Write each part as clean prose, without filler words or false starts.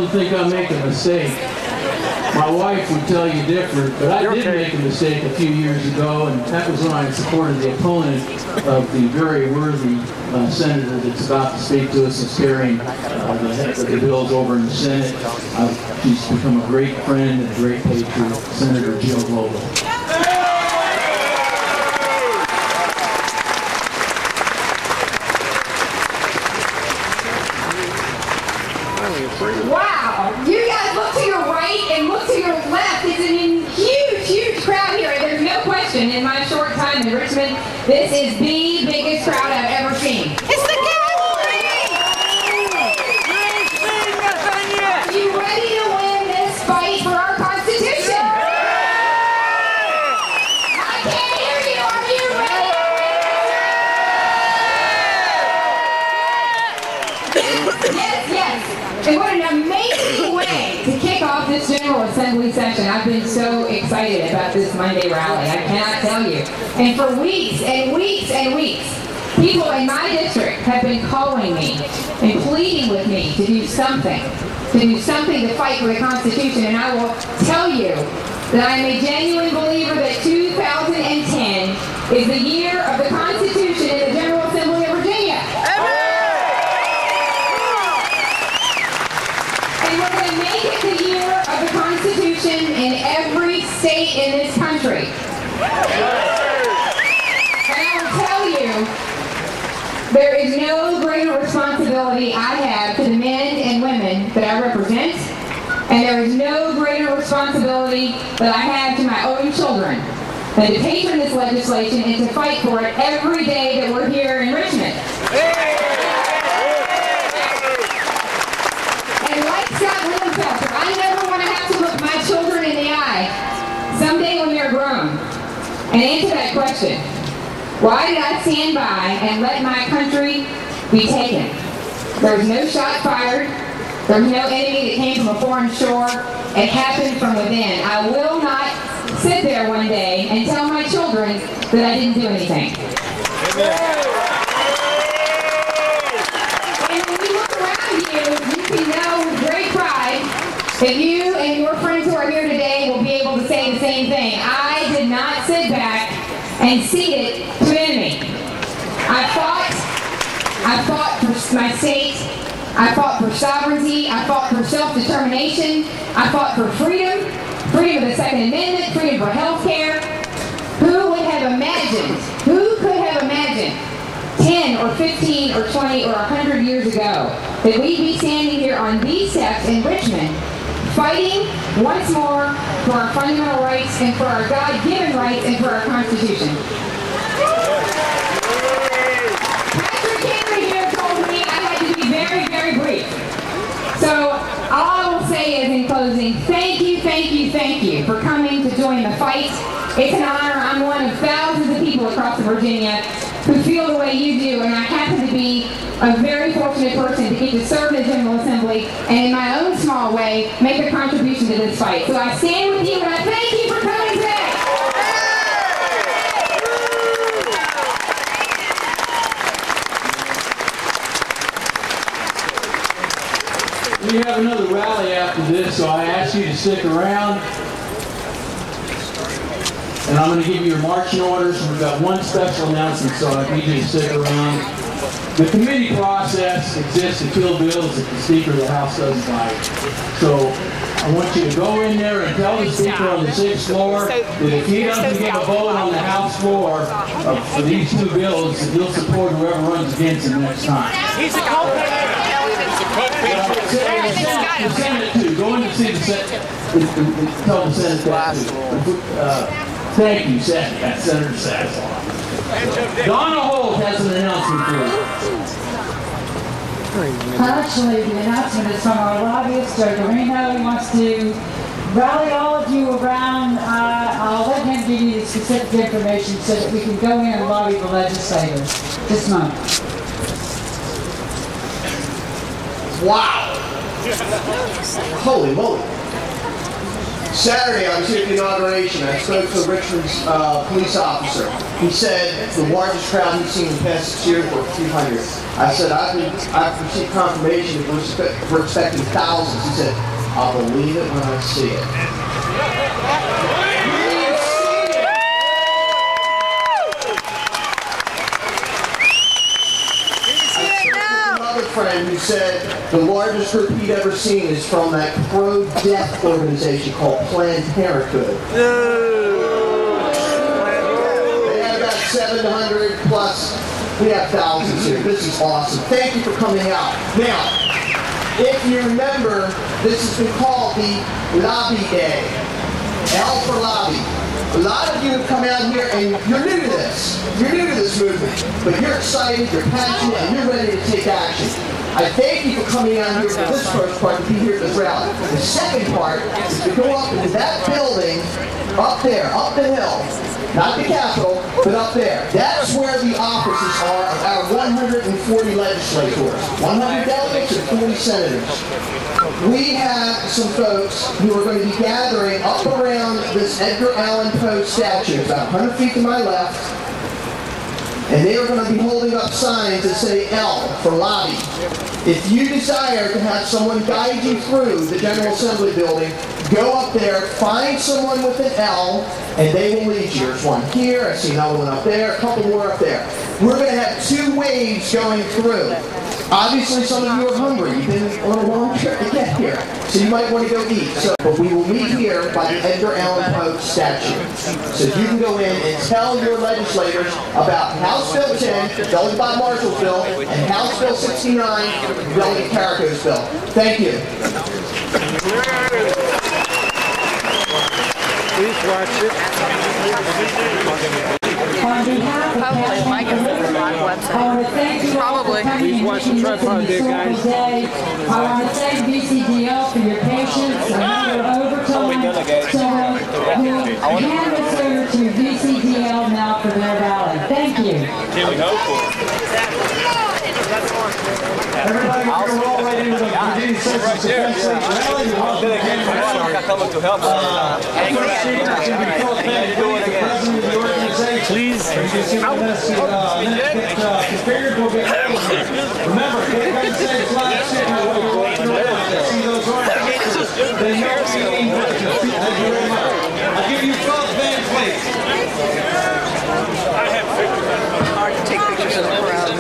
don't think I'm making a mistake. My wife would tell you different, but I did make a mistake a few years ago, and that was when I supported the opponent of the very worthy senator that's about to speak to us and carrying the bills over in the Senate. She's become a great friend and a great patriot, Senator Jill Vogel. Wow! You guys look to your right and look to your left. It's a huge, huge crowd here. There's no question in my short time in Richmond, this is the biggest crowd I've ever seen. It's the cavalry! Are you ready to win this fight for our Constitution? I can't hear you. Are you ready? Yes, yes. And what an amazing way to kick off this General Assembly session. I've been so excited about this Monday rally. I cannot tell you. And for weeks and weeks and weeks, people in my district have been calling me and pleading with me to do something to fight for the Constitution. And I will tell you that I am a genuine believer that 2010 is the year of the Constitution in the General Assembly of Virginia. And we're going to make it the year of the Constitution in every state in this country. And I will tell you, there is no greater responsibility I have to the men and women that I represent, and there is no greater responsibility that I have to my own children than to patron this legislation and to fight for it every day that we're here in Richmond. I never want to have to look my children in the eye someday when they're grown and answer that question. Why did I stand by and let my country be taken? There was no shot fired. There was no enemy that came from a foreign shore. It happened from within. I will not sit there one day and tell my children that I didn't do anything. And when you look around you can know with great pride that you and your friends who are here today will be able to say the same thing. I did not sit back and cede it to an enemy. I fought for my state. I fought for sovereignty. I fought for self-determination. I fought for freedom, freedom of the Second Amendment, freedom for health care. Who would have imagined, who could have imagined 10 or 15 or 20 or 100 years ago that we'd be standing here on these steps in Richmond fighting once more for our fundamental rights and for our God-given rights and for our Constitution. Patrick Henry here told me I had to be very, very brief. So all I will say is in closing, thank you, thank you, thank you for coming to join the fight. It's an honor. I'm one of thousands of people across Virginia who feel the way you do, and I happen to be a very fortunate person to get to serve in the General Assembly and in my own small way make a contribution to this fight. So I stand with you and I thank you for coming today. We have another rally after this, so I ask you to stick around. And I'm going to give you your marching orders. We've got one special announcement, so I need you to stick around. The committee process exists to kill bills if the Speaker of the House doesn't like. So I want you to go in there and tell the Speaker on the 6th floor that if he doesn't get a vote on the House floor for these two bills, that he'll support whoever runs against him next time. He's a co-payer. The Senate too. Go in to see the Senate. Tell the Senate that too. Thank you, Senator Sassel. Donna Holt has an announcement for you. Actually, the announcement is from our lobbyist, Joe Garino. He wants to rally all of you around. I'll let him give you the specific information so that we can go in and lobby the legislators this month. Wow! Holy moly! Saturday, I was here at the inauguration. I spoke to Richmond's police officer. He said the largest crowd he's seen in the past 6 years were 200. I said, I've received confirmation that we're expecting thousands. He said, I'll believe it when I see it. Friend who said the largest group he'd ever seen is from that pro-death organization called Planned Parenthood. They had about 700 plus. We have thousands here. This is awesome. Thank you for coming out. Now, if you remember, this has been called the Lobby Day. L for Lobby. A lot of you have come out here and you're new to this. You're new to this movement. But you're excited, you're passionate, and you're ready to take action. I thank you for coming out here for this first part, to be here at this rally. The second part is to go up into that building, up there, up the hill. Not the Capitol, but up there. That's where the offices are of our 140 legislators. 100 delegates and 40 senators. We have some folks who are going to be gathering up around this Edgar Allan Poe statue, about 100 feet to my left, and they are going to be holding up signs that say L for lobby. If you desire to have someone guide you through the General Assembly building, go up there, find someone with an L, and they will lead you. There's one here, I see another one up there, a couple more up there. We're going to have 2 waves going through. Obviously, some of you are hungry. You've been on a long trip to get here, so you might want to go eat. But we will meet here by the Edgar Allan Poe statue. So you can go in and tell your legislators about House Bill 10, Delegate Bob Marshall's bill, and House Bill 69, Delegate Carrico's bill. Thank you. Please watch it. On behalf of Probably. Please watch the tripod there, guys. I want to thank VCDL for your patience. I know we're over time, so we'll hand this over to VCDL now for their rally. Thank you. Can we hope for it? Everybody, we're going to roll right into the Virginia Citizens Defense League rally. To help please. Remember, everybody says live sticker when you're walking around. See those ornaments? They know you need Thank you very much. I'll give you 12 bands, please. Hard to take pictures of the crowd.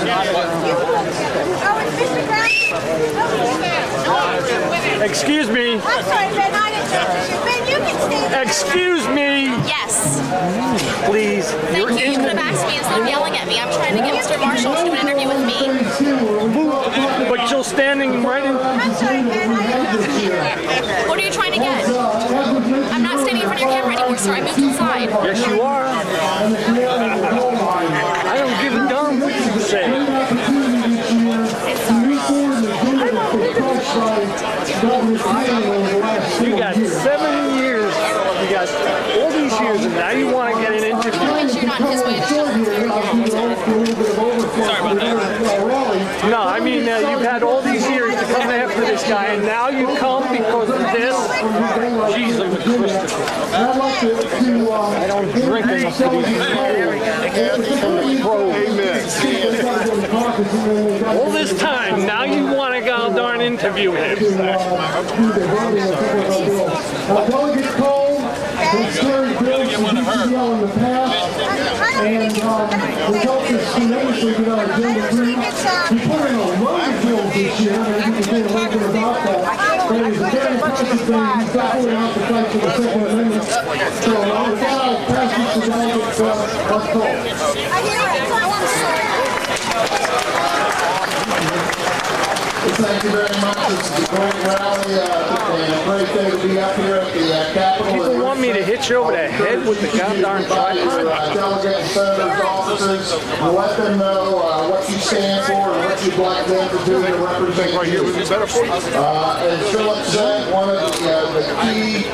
Excuse me. I'm sorry, Ben, I didn't touch you. Ben, you can stay there. Excuse me. Yes. Please. Thank you. You could have asked me instead of yelling at me. I'm trying to get Mr. Marshall to do an interview with me. But you're standing right in. I'm sorry, Ben, I didn't touch you. What are you trying to get? I'm not standing in front of your camera anymore, sir. I moved inside. Yes, you are. I don't give a darn what you say. You got 7 years. You got all these years, and now you want to get an interview. Make sure you're not in his way. Sorry about that. No, I mean, you've had all these years to come after this guy, and now you come because of this. Jeez, I'm a Christopher. I don't drink enough of these from the pro. All this time, now you want to go darn interview him. Delegate Cole has carried bills to VCDL in the past, and we helped us tremendously with our agenda 3. We put in a load of bills this year, and you can say a little bit about that. But it was a very impressive thing. He's definitely out to fight for the Second Amendment. So with that, I'll pass this to Delegate Cole. Thank you very much. This is a great rally and a great day to be up here at the Capitol. People want me to hit you over the head with the goddamn tripod. Delegate and senators' offices and let them know what you stand for and what you'd like them to do to represent you. As Philip said, one of the key